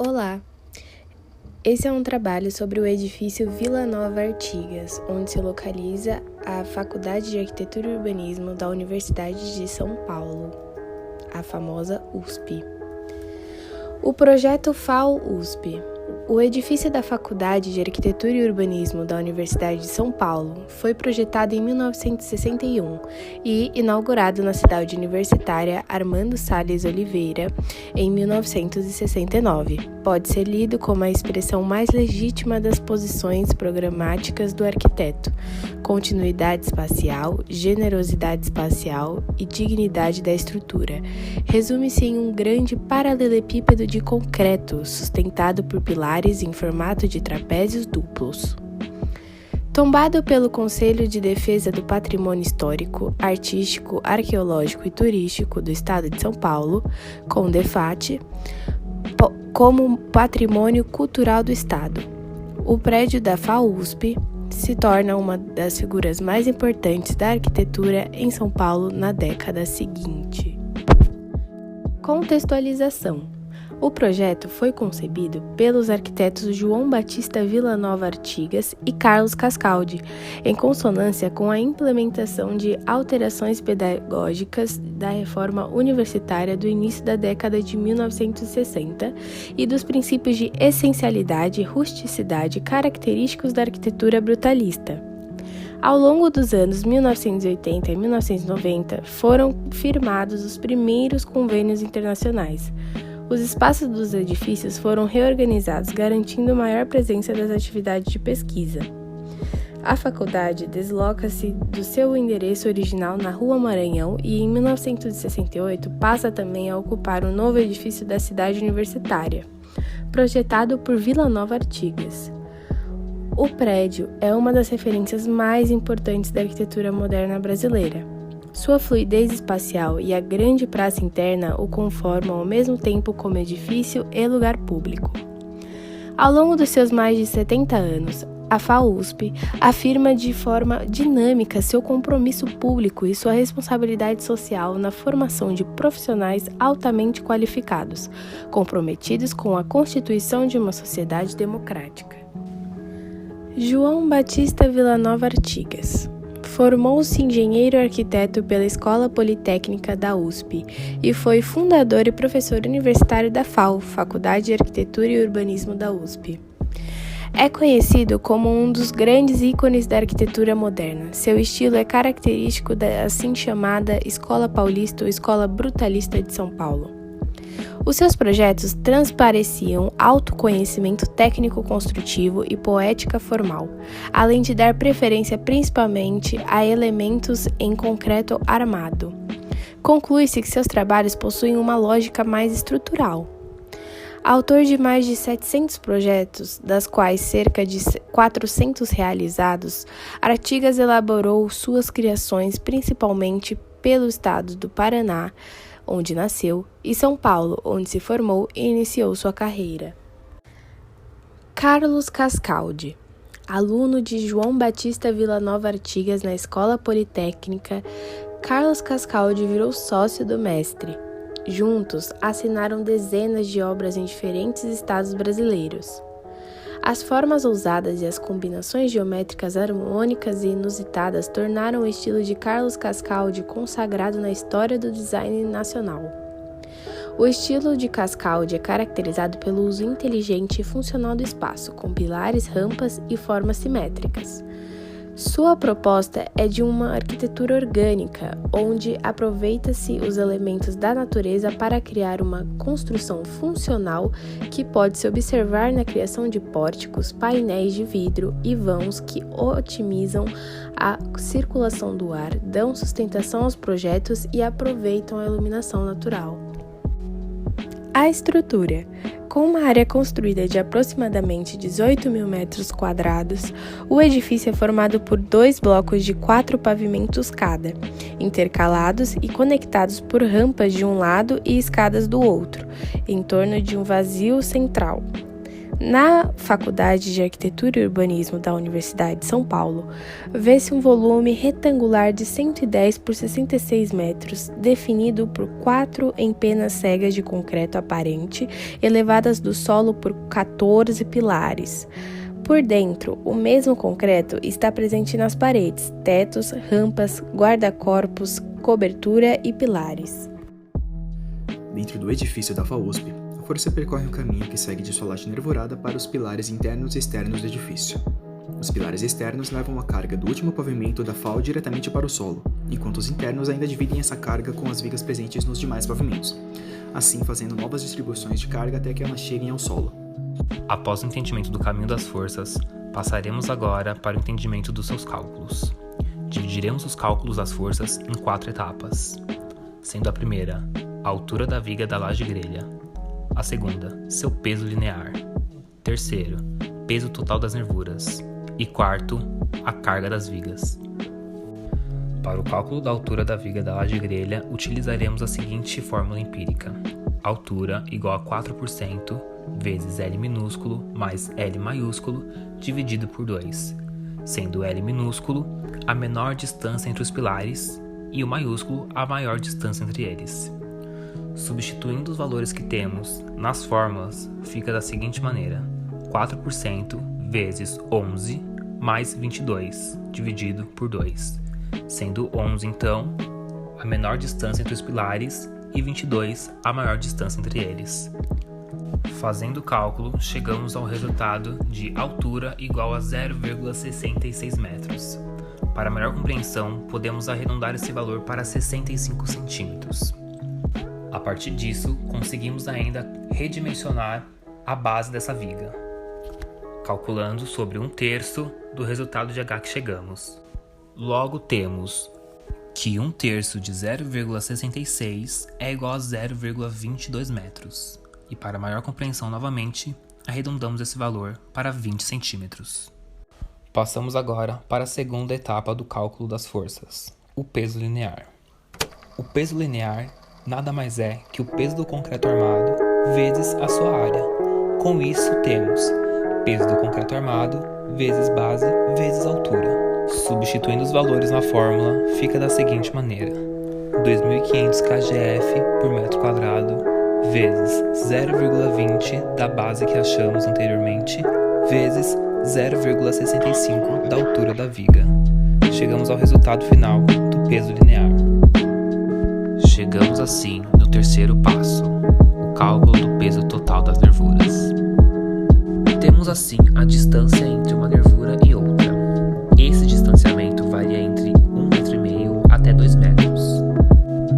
Olá! Esse é um trabalho sobre o edifício Vila Nova Artigas, onde se localiza a Faculdade de Arquitetura e Urbanismo da Universidade de São Paulo, a famosa USP. O projeto FAU-USP. O edifício da Faculdade de Arquitetura e Urbanismo da Universidade de São Paulo foi projetado em 1961 e inaugurado na cidade universitária Armando Salles Oliveira em 1969. Pode ser lido como a expressão mais legítima das posições programáticas do arquiteto: continuidade espacial, generosidade espacial e dignidade da estrutura. Resume-se em um grande paralelepípedo de concreto sustentado por pilares em formato de trapézios duplos. Tombado pelo Conselho de Defesa do Patrimônio Histórico, Artístico, Arqueológico e Turístico do Estado de São Paulo, CONDEFAT, como Patrimônio Cultural do Estado, o prédio da FAU-USP se torna uma das figuras mais importantes da arquitetura em São Paulo na década seguinte. Contextualização. O projeto foi concebido pelos arquitetos João Batista Villanova Artigas e Carlos Cascaldi, em consonância com a implementação de alterações pedagógicas da reforma universitária do início da década de 1960 e dos princípios de essencialidade e rusticidade característicos da arquitetura brutalista. Ao longo dos anos 1980 e 1990, foram firmados os primeiros convênios internacionais. Os espaços dos edifícios foram reorganizados, garantindo maior presença das atividades de pesquisa. A faculdade desloca-se do seu endereço original na Rua Maranhão e, em 1968, passa também a ocupar um novo edifício da cidade universitária, projetado por Villanova Artigas. O prédio é uma das referências mais importantes da arquitetura moderna brasileira. Sua fluidez espacial e a grande praça interna o conformam ao mesmo tempo como edifício e lugar público. Ao longo dos seus mais de 70 anos, a FAU-USP afirma de forma dinâmica seu compromisso público e sua responsabilidade social na formação de profissionais altamente qualificados, comprometidos com a constituição de uma sociedade democrática. João Batista Villanova Artigas formou-se engenheiro arquiteto pela Escola Politécnica da USP e foi fundador e professor universitário da FAU, Faculdade de Arquitetura e Urbanismo da USP. É conhecido como um dos grandes ícones da arquitetura moderna. Seu estilo é característico da assim chamada Escola Paulista ou Escola Brutalista de São Paulo. Os seus projetos transpareciam autoconhecimento técnico-construtivo e poética formal, além de dar preferência principalmente a elementos em concreto armado. Conclui-se que seus trabalhos possuem uma lógica mais estrutural. Autor de mais de 700 projetos, das quais cerca de 400 realizados, Artigas elaborou suas criações principalmente pelo estado do Paraná, onde nasceu, e São Paulo, onde se formou e iniciou sua carreira. Carlos Cascaldi, aluno de João Batista Villanova Artigas na Escola Politécnica, Carlos Cascaldi virou sócio do mestre. Juntos, assinaram dezenas de obras em diferentes estados brasileiros. As formas ousadas e as combinações geométricas harmônicas e inusitadas tornaram o estilo de Carlos Cascaldi consagrado na história do design nacional. O estilo de Cascaldi é caracterizado pelo uso inteligente e funcional do espaço, com pilares, rampas e formas simétricas. Sua proposta é de uma arquitetura orgânica, onde aproveita-se os elementos da natureza para criar uma construção funcional que pode se observar na criação de pórticos, painéis de vidro e vãos que otimizam a circulação do ar, dão sustentação aos projetos e aproveitam a iluminação natural. A estrutura. Com uma área construída de aproximadamente 18 mil metros quadrados, o edifício é formado por 2 blocos de 4 pavimentos cada, intercalados e conectados por rampas de um lado e escadas do outro, em torno de um vazio central. Na Faculdade de Arquitetura e Urbanismo da Universidade de São Paulo, vê-se um volume retangular de 110 por 66 metros, definido por 4 empenas cegas de concreto aparente, elevadas do solo por 14 pilares. Por dentro, o mesmo concreto está presente nas paredes, tetos, rampas, guarda-corpos, cobertura e pilares. Dentro do edifício da FAUSP, a força percorre um caminho que segue de sua laje nervurada para os pilares internos e externos do edifício. Os pilares externos levam a carga do último pavimento da FAU diretamente para o solo, enquanto os internos ainda dividem essa carga com as vigas presentes nos demais pavimentos, assim fazendo novas distribuições de carga até que elas cheguem ao solo. Após o entendimento do caminho das forças, passaremos agora para o entendimento dos seus cálculos. Dividiremos os cálculos das forças em 4 etapas, sendo a primeira, a altura da viga da laje grelha. A segunda, seu peso linear. Terceiro, peso total das nervuras. E quarto, a carga das vigas. Para o cálculo da altura da viga da laje grelha, utilizaremos a seguinte fórmula empírica. Altura igual a 4% vezes L minúsculo mais L maiúsculo dividido por 2, sendo L minúsculo a menor distância entre os pilares e o maiúsculo a maior distância entre eles. Substituindo os valores que temos nas fórmulas, fica da seguinte maneira: 4% vezes 11 mais 22 dividido por 2, sendo 11 então a menor distância entre os pilares e 22 a maior distância entre eles. Fazendo o cálculo, chegamos ao resultado de altura igual a 0,66 metros. Para melhor compreensão, podemos arredondar esse valor para 65 centímetros. A partir disso, conseguimos ainda redimensionar a base dessa viga, calculando sobre 1/3 do resultado de H que chegamos. Logo temos que 1/3 de 0,66 é igual a 0,22 metros. E para maior compreensão novamente, arredondamos esse valor para 20 centímetros. Passamos agora para a segunda etapa do cálculo das forças, o peso linear. O peso linear nada mais é que o peso do concreto armado vezes a sua área. Com isso temos peso do concreto armado vezes base vezes altura. Substituindo os valores na fórmula, fica da seguinte maneira: 2.500 kgf por metro quadrado vezes 0,20 da base que achamos anteriormente vezes 0,65 da altura da viga. Chegamos ao resultado final do peso linear. Chegamos assim no terceiro passo, o cálculo do peso total das nervuras. Temos assim a distância entre uma nervura e outra. Esse distanciamento varia entre 1,5 m até 2 metros.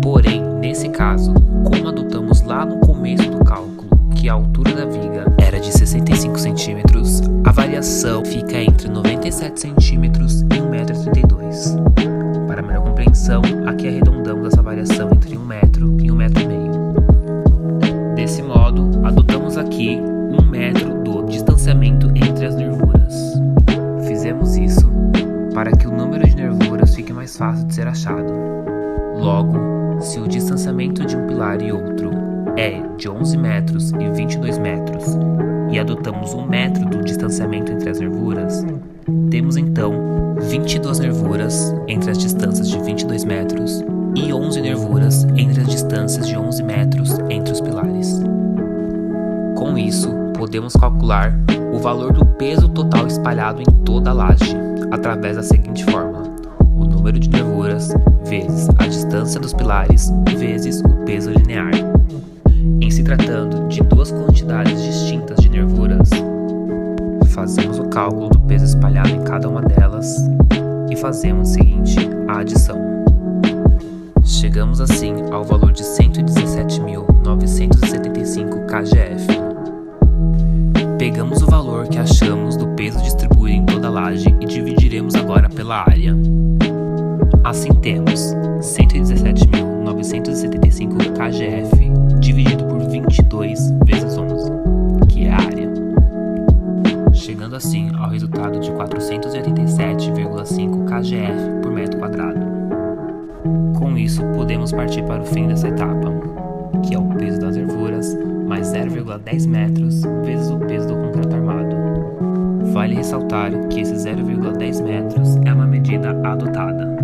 Porém, nesse caso, como adotamos lá no começo do cálculo que a altura da viga era de 65 centímetros, a variação fica entre 97 centímetros e 1,32 m. Para melhor compreensão, aqui arredondamos essa variação entre 1 metro e 1,5 m. Desse modo, adotamos aqui 1 metro do distanciamento entre as nervuras. Fizemos isso para que o número de nervuras fique mais fácil de ser achado. Logo, se o distanciamento de um pilar e outro é de 11 metros e 22 metros e adotamos 1 metro do distanciamento entre as nervuras, temos então 22 nervuras entre as distâncias de 22 metros e 11 nervuras entre as distâncias de 11 metros entre os pilares. Com isso, podemos calcular o valor do peso total espalhado em toda a laje, através da seguinte fórmula: o número de nervuras vezes a distância dos pilares vezes o peso linear. Em se tratando de duas quantidades distintas de nervuras, fazemos o cálculo do peso espalhado em cada uma delas e fazemos o seguinte, a adição. Chegamos assim ao valor de 117.975 kgf. Pegamos o valor que achamos do peso distribuído em toda a laje e dividiremos agora pela área. Assim temos 117.975 kgf dividido por 22 vezes 11, que é a área. Chegando assim ao resultado de 487,5 kgf por metro quadrado. Com isso, podemos partir para o fim dessa etapa, que é o peso das nervuras mais 0,20 0,10 metros vezes o peso do concreto armado. Vale ressaltar que esse 0,10 metros é uma medida adotada.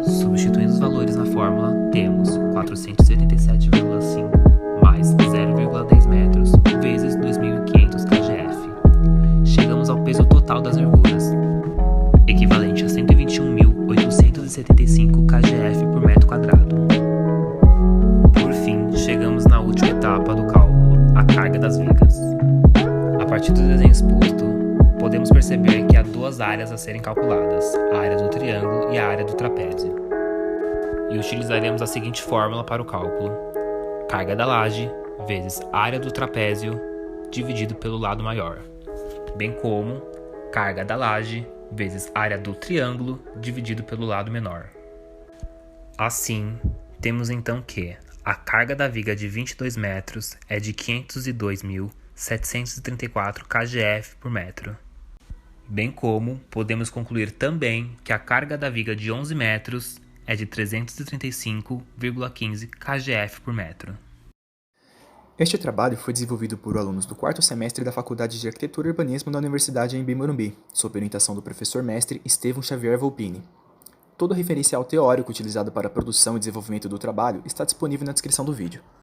Substituindo os valores na fórmula, temos 487,5 mais 0,10 metros vezes 2.500 kgf. Chegamos ao peso total das nervuras, equivalente a 121.875 kgf por metro quadrado. Por fim, chegamos na última etapa do cálculo, a carga das vigas. A partir do desenho exposto, podemos perceber que há duas áreas a serem calculadas, a área do triângulo e a área do trapézio. E utilizaremos a seguinte fórmula para o cálculo: carga da laje vezes área do trapézio dividido pelo lado maior, bem como carga da laje vezes área do triângulo dividido pelo lado menor. Assim, temos então que a carga da viga de 22 metros é de 502.734 kgf por metro. Bem como podemos concluir também que a carga da viga de 11 metros é de 335,15 kgf por metro. Este trabalho foi desenvolvido por alunos do 4º semestre da Faculdade de Arquitetura e Urbanismo da Universidade Anhembi Morumbi, sob orientação do professor mestre Estevão Xavier Volpini. Todo o referencial teórico utilizado para a produção e desenvolvimento do trabalho está disponível na descrição do vídeo.